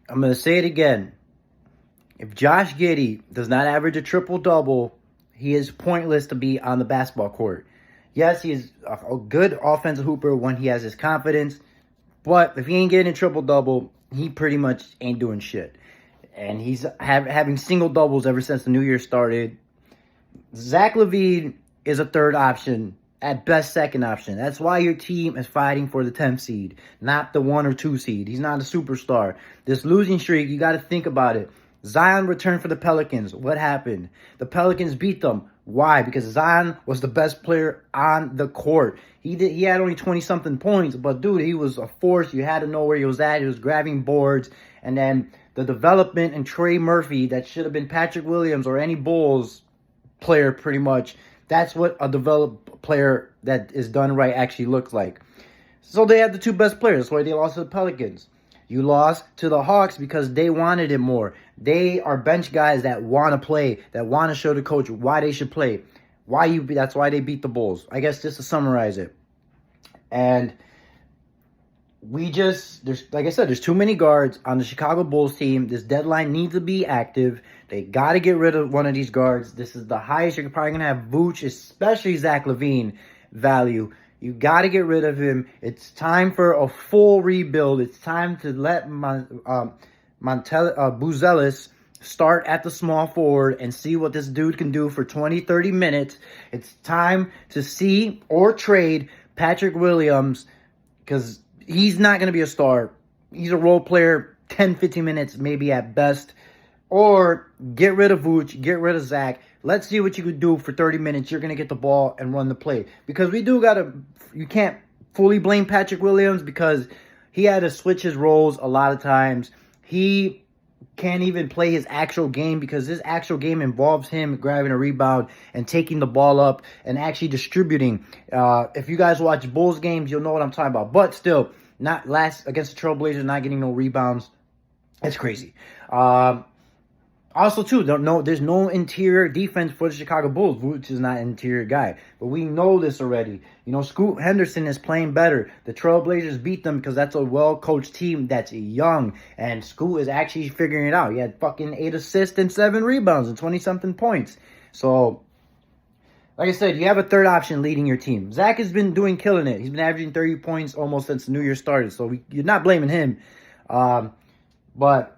I'm going to say it again. If Josh Giddey does not average a triple-double, he is pointless to be on the basketball court. Yes, he is a good offensive hooper when he has his confidence, but if he ain't getting a triple-double, he pretty much ain't doing shit. And he's having single-doubles ever since the new year started. Zach LaVine is a third option, at best second option. That's why your team is fighting for the 10th seed, not the 1 or 2 seed. He's not a superstar. This losing streak, you got to think about it. Zion returned for the Pelicans. What happened? The Pelicans beat them. Why? Because Zion was the best player on the court. He had only 20-something points, but dude, he was a force. You had to know where he was at. He was grabbing boards. And then the development in Trey Murphy that should have been Patrick Williams or any Bulls player pretty much. That's what a developed player that is done right actually looks like. So they had the two best players. That's why they lost to the Pelicans. You lost to the Hawks because they wanted it more. They are bench guys that want to play, that want to show the coach why they should play. That's why they beat the Bulls. I guess just to summarize it. And like I said, there's too many guards on the Chicago Bulls team. This deadline needs to be active. They got to get rid of one of these guards. This is the highest you're probably going to have Vooch, especially Zach LaVine, value. You got to get rid of him. It's time for a full rebuild. It's time to let Buzelis start at the small forward and see what this dude can do for 20, 30 minutes. It's time to see or trade Patrick Williams because he's not going to be a star. He's a role player, 10, 15 minutes maybe at best. Or get rid of Vooch, get rid of Zach. Let's see what you could do for 30 minutes. You're going to get the ball and run the play. Because you can't fully blame Patrick Williams because he had to switch his roles a lot of times. He can't even play his actual game because his actual game involves him grabbing a rebound and taking the ball up and actually distributing. If you guys watch Bulls games, you'll know what I'm talking about. But still, not last against the Trailblazers, not getting no rebounds. That's crazy. Also, too, there's no interior defense for the Chicago Bulls. Vooch is not an interior guy. But we know this already. Scoot Henderson is playing better. The Trailblazers beat them because that's a well-coached team that's young. And Scoot is actually figuring it out. He had fucking 8 assists and 7 rebounds and 20-something points. So, like I said, you have a third option leading your team. Zach has been killing it. He's been averaging 30 points almost since the New Year started. So, you're not blaming him. But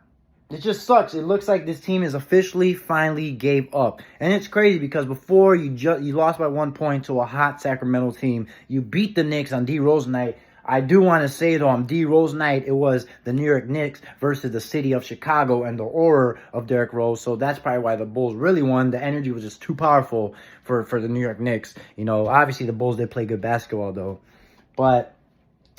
it just sucks. It looks like this team is finally gave up. And it's crazy because before you lost by 1 point to a hot Sacramento team. You beat the Knicks on D Rose night. I do want to say, though, on D Rose night, it was the New York Knicks versus the city of Chicago and the aura of Derrick Rose. So that's probably why the Bulls really won. The energy was just too powerful for the New York Knicks. Obviously the Bulls did play good basketball, though. But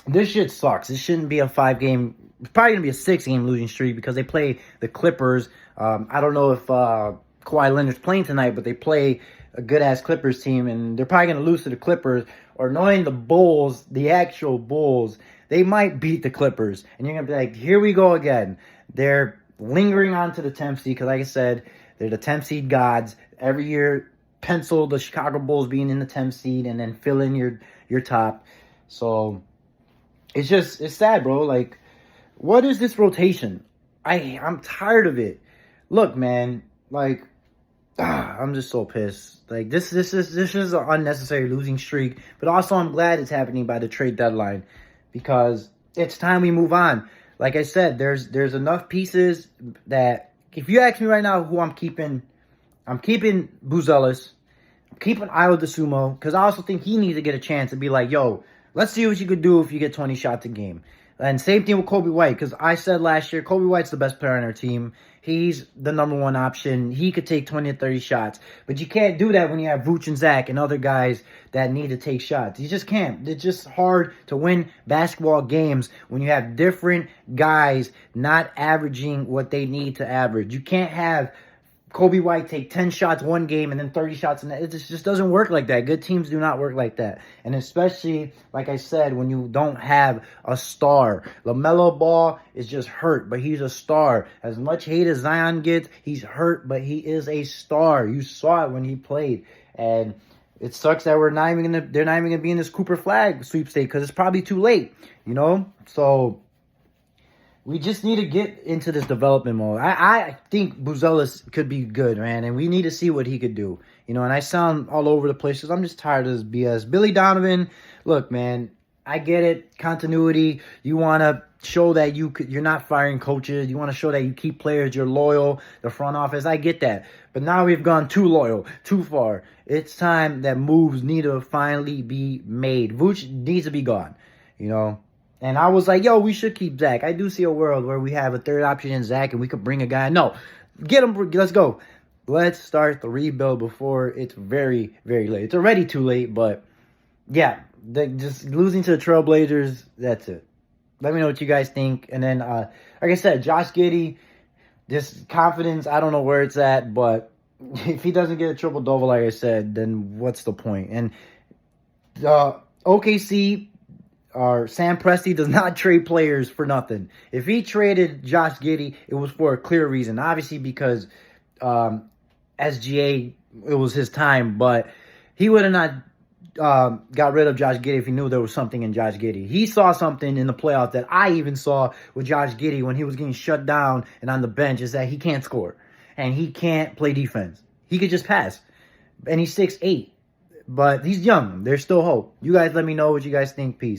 this shit sucks. This shouldn't be a 5-game. It's probably going to be a 6-game losing streak because they play the Clippers. I don't know if Kawhi Leonard's playing tonight, but they play a good-ass Clippers team, and they're probably going to lose to the Clippers. Or knowing the Bulls, the actual Bulls, they might beat the Clippers. And you're going to be like, here we go again. They're lingering on to the 10th seed because, like I said, they're the 10th seed gods. Every year, pencil the Chicago Bulls being in the 10th seed and then fill in your top. So it's sad, bro. Like, what is this rotation? I'm tired of it. Look, man, like, I'm just so pissed. Like, this is an unnecessary losing streak. But also, I'm glad it's happening by the trade deadline because it's time we move on. Like I said, there's enough pieces that if you ask me right now who I'm keeping Buzelis. I'm keeping Ayo DeSumo because I also think he needs to get a chance to be like, yo, let's see what you could do if you get 20 shots a game. And same thing with Kobe White, because I said last year, Kobe White's the best player on our team. He's the number one option. He could take 20 or 30 shots. But you can't do that when you have Vooch and Zach and other guys that need to take shots. You just can't. It's just hard to win basketball games when you have different guys not averaging what they need to average. You can't have Kobe White take 10 shots one game and then 30 shots in that. It just doesn't work like that. Good teams do not work like that. And especially, like I said, when you don't have a star. LaMelo Ball is just hurt, but he's a star. As much hate as Zion gets, he's hurt, but he is a star. You saw it when he played. And it sucks that they're not even gonna be in this Cooper Flag sweepstakes because it's probably too late, So we just need to get into this development mode. I think Buzelis could be good, man, and we need to see what he could do. You know, and I sound all over the place because I'm just tired of this BS. Billy Donovan, look, man, I get it. Continuity. You want to show that you're not firing coaches. You want to show that you keep players. You're loyal. The front office. I get that. But now we've gone too loyal, too far. It's time that moves need to finally be made. Vooch needs to be gone, you know. And I was like, yo, we should keep Zach. I do see a world where we have a third option in Zach and we could bring a guy. No, get him. Let's go. Let's start the rebuild before it's very, very late. It's already too late, but yeah, just losing to the Trailblazers, that's it. Let me know what you guys think. And then, like I said, Josh Giddey, just confidence, I don't know where it's at, but if he doesn't get a triple-double, like I said, then what's the point? And OKC or Sam Presti does not trade players for nothing. If he traded Josh Giddey, it was for a clear reason. Obviously because SGA, it was his time, but he would have not got rid of Josh Giddey if he knew there was something in Josh Giddey. He saw something in the playoffs that I even saw with Josh Giddey when he was getting shut down and on the bench, is that he can't score and he can't play defense. He could just pass. And he's 6'8", but he's young. There's still hope. You guys let me know what you guys think. Peace.